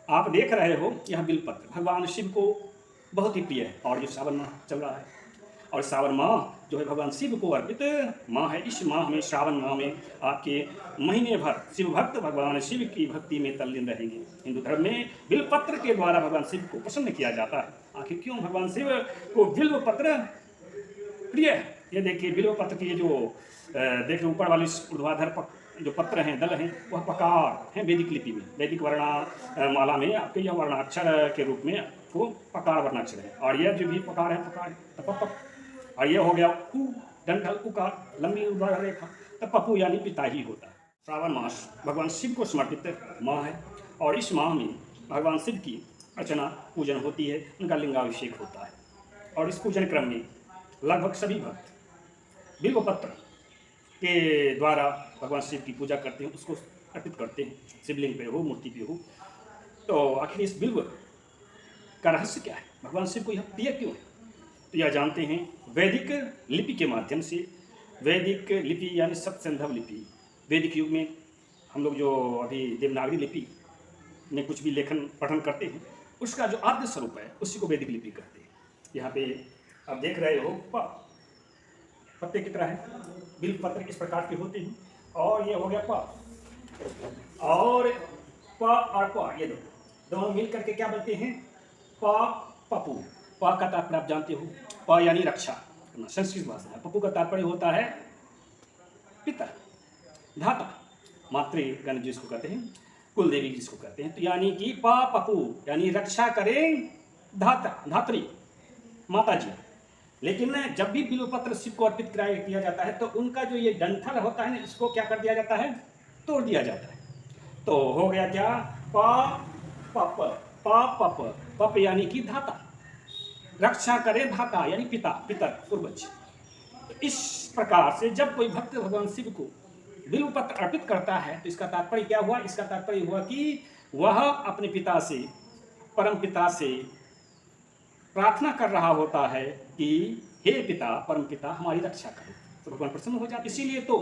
आप देख रहे हो यह बिलपत्र भगवान शिव को बहुत ही प्रिय है। और जो सावन माह चल रहा है, और सावन माह जो है भगवान शिव को अर्पित माह है। इस माह में, श्रावण माह में आपके महीने भर शिव भक्त भगवान शिव की भक्ति में तल्लीन रहेंगे। हिंदू धर्म में बिलपत्र के द्वारा भगवान शिव को प्रसन्न किया जाता है। आखिर क्यों भगवान शिव को बिल्वपत्र प्रिय है? ये देखिए बिल्वपत्र की ये जो देखिए ऊपर वाली ऊर्ध्वाधर जो पत्र हैं, दल हैं, वह पकार हैं वैदिक लिपि में। वैदिक वर्णा माला में आपके यह वर्णाक्षर के रूप में वो पकार वर्णाक्षर है। और यह जो भी पकार है, पकार है तो पप। और यह हो गया उ, डंठल उकार, लंबी ऊर्ध्वाधर रेखा, तो पप्पू यानी पिता ही होता है। श्रावण मास भगवान शिव को समर्पित माह है। और इस माह में भगवान शिव की अर्चना पूजन होती है, उनका लिंगाभिषेक होता है। और इस पूजन क्रम में लगभग सभी भक्त बिल्वपत्र के द्वारा भगवान शिव की पूजा करते हैं, उसको अर्पित करते हैं, शिवलिंग पे हो, मूर्ति पे हो। तो आखिर इस बिल्व का रहस्य क्या है? भगवान शिव को यह प्रिय क्यों है? तो यह जानते हैं वैदिक लिपि के माध्यम से। वैदिक लिपि यानी सप्तसंधव लिपि। वैदिक युग में हम लोग जो अभी देवनागरी लिपि में कुछ भी लेखन पठन करते हैं, उसका जो आद्य स्वरूप है उसी को वैदिक लिपि कहते हैं। यहाँ पे आप देख रहे हो पत्ते की तरह है, बिल्वपत्र इस प्रकार के होते हैं। और ये हो गया प, और प और प, ये दोनों मिल करके क्या बनते हैं? पपू। प का तात्पर्य आप जानते हो, प यानी रक्षा, संस्कृत भाषा है। पपू का तात्पर्य होता है पिता, धाता, मातृगण जिसको कहते हैं, कुल देवी जिसको कहते हैं। तो यानी कि पपू यानी रक्षा करें धाता, धात्री, माता जी। लेकिन जब भी बिल्वपत्र शिव को अर्पित किया जाता है तो उनका जो ये डंठल होता है ना, इसको क्या कर दिया जाता है? तोड़ दिया जाता है। तो हो गया क्या? पप, पप, पप यानी कि धाता, रक्षा करे धाता यानी पिता, पितर, पूर्वज। तो इस प्रकार से जब कोई भक्त भगवान शिव को बिल्वपत्र अर्पित करता है तो इसका तात्पर्य क्या हुआ? इसका तात्पर्य हुआ कि वह अपने पिता से, परम पिता से प्रार्थना कर रहा होता है कि हे पिता, परम पिता, हमारी रक्षा करो। तो भगवान प्रसन्न हो जाते। इसीलिए तो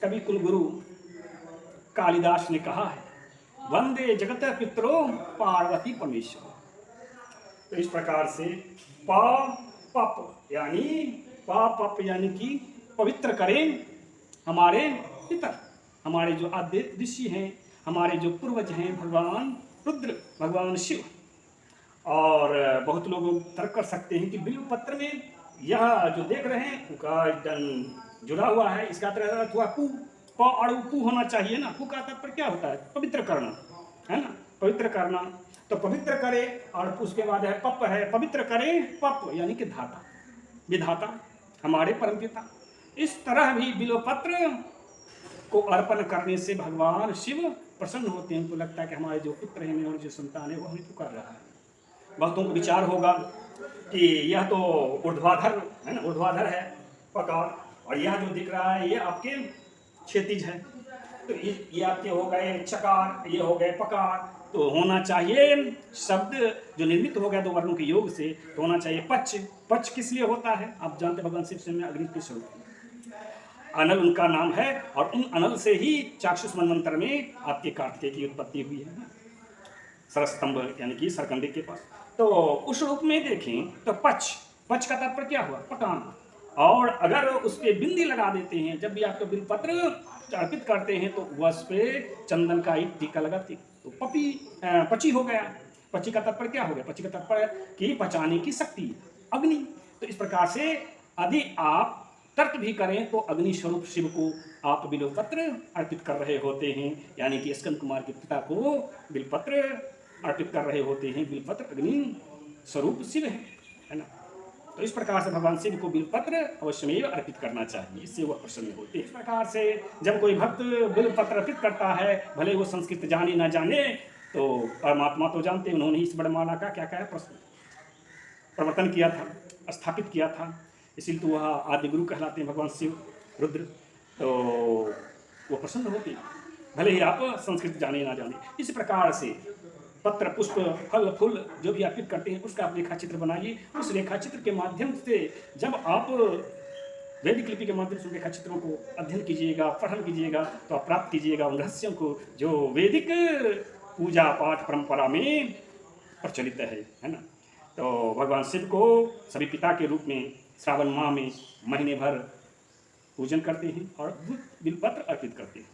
कवि कुलगुरु कालिदास ने कहा है, वंदे जगत पितरो पार्वती परमेश्वर। तो इस प्रकार से पप यानी कि पवित्र करें हमारे पितर, हमारे जो आद्य ऋषि हैं, हमारे जो पूर्वज हैं, भगवान रुद्र, भगवान शिव। और बहुत लोग तर्क कर सकते हैं कि बिल्वपत्र में यह जो देख रहे हैं उनका डन जुड़ा हुआ है, इसका अर्थ हुआ पू, प और पू होना चाहिए ना। पू का तात्पर्य क्या होता है? पवित्र करना, है ना, पवित्र करना। तो पवित्र करे, और उसके बाद है पप है, पवित्र करे, पप यानी कि धाता, विधाता, हमारे परमपिता। इस तरह भी बिल्वपत्र को अर्पण करने से भगवान शिव प्रसन्न होते हैं। उनको लगता है कि हमारे जो पुत्र हैं और जो संतान है वो हमें पुकार रहा है। भक्तों को विचार होगा कि यह तो ऊर्ध्वाधर है ना, ऊर्ध्वाधर है पकार, और यह जो दिख रहा है ये आपके क्षैतिज है। तो ये आपके हो गए चकार, ये हो गए पकार। तो होना चाहिए शब्द जो निर्मित हो गया दो वर्णों के योग से, तो होना चाहिए पच। पच किस लिए होता है? आप जानते भगवान शिव से में अग्नि के स्वरूप, अनल उनका नाम है। और उन अनल से ही चाक्षुष मनवंतर में आपके कार्तिकेय की उत्पत्ति हुई है, सरस्तंभ यानी कि सरकंडे के पास। तो उस रूप में देखें तो पच का तात्पर्य क्या हुआ? पकाना। और अगर उस पर बिंदी लगा देते हैं, जब भी आपको बिल्वपत्र अर्पित करते हैं तो वह उस पर चंदन का एक टीका लगाते हैं, तो पची हो गया। पची का तात्पर्य क्या हो गया? पची का तात्पर्य कि पचाने की शक्ति, अग्नि। तो इस प्रकार से यदि आप तर्क भी करें तो अग्नि स्वरूप शिव को आप बिल्वपत्र अर्पित कर रहे होते हैं, यानी कि स्कंद कुमार के पिता को बिल्वपत्र अर्पित कर रहे होते हैं। बिल्वपत्र अग्नि स्वरूप शिव है ना। तो इस प्रकार से भगवान शिव को बिल्वपत्र अवश्यमेव अर्पित करना चाहिए, इससे वह प्रसन्न होते हैं। इस प्रकार से जब कोई भक्त बिल्वपत्र अर्पित करता है, भले वो संस्कृत जाने ना जाने, तो परमात्मा तो जानते हैं। उन्होंने इस बड़माला का क्या क्या प्रवर्तन किया था, स्थापित किया था। इसीलिए तो वह आदि गुरु कहलाते हैं भगवान शिव, रुद्र। तो वो प्रसन्न होते हैं, भले ही आप संस्कृत जाने ना जाने। इस प्रकार से पत्र, पुष्प, फल, फूल जो भी अर्पित करते हैं उसका आप रेखा चित्र बनाइए। उस रेखा चित्र के माध्यम से जब आप वैदिक लिपि के माध्यम से रेखा चित्रों को अध्ययन कीजिएगा, पठन कीजिएगा, तो आप प्राप्त कीजिएगा उन रहस्यों को जो वैदिक पूजा पाठ परंपरा में प्रचलित है ना। तो भगवान शिव को सभी पिता के रूप में श्रावण माह में महीने भर पूजन करते हैं और दूध बिलपत्र अर्पित करते हैं।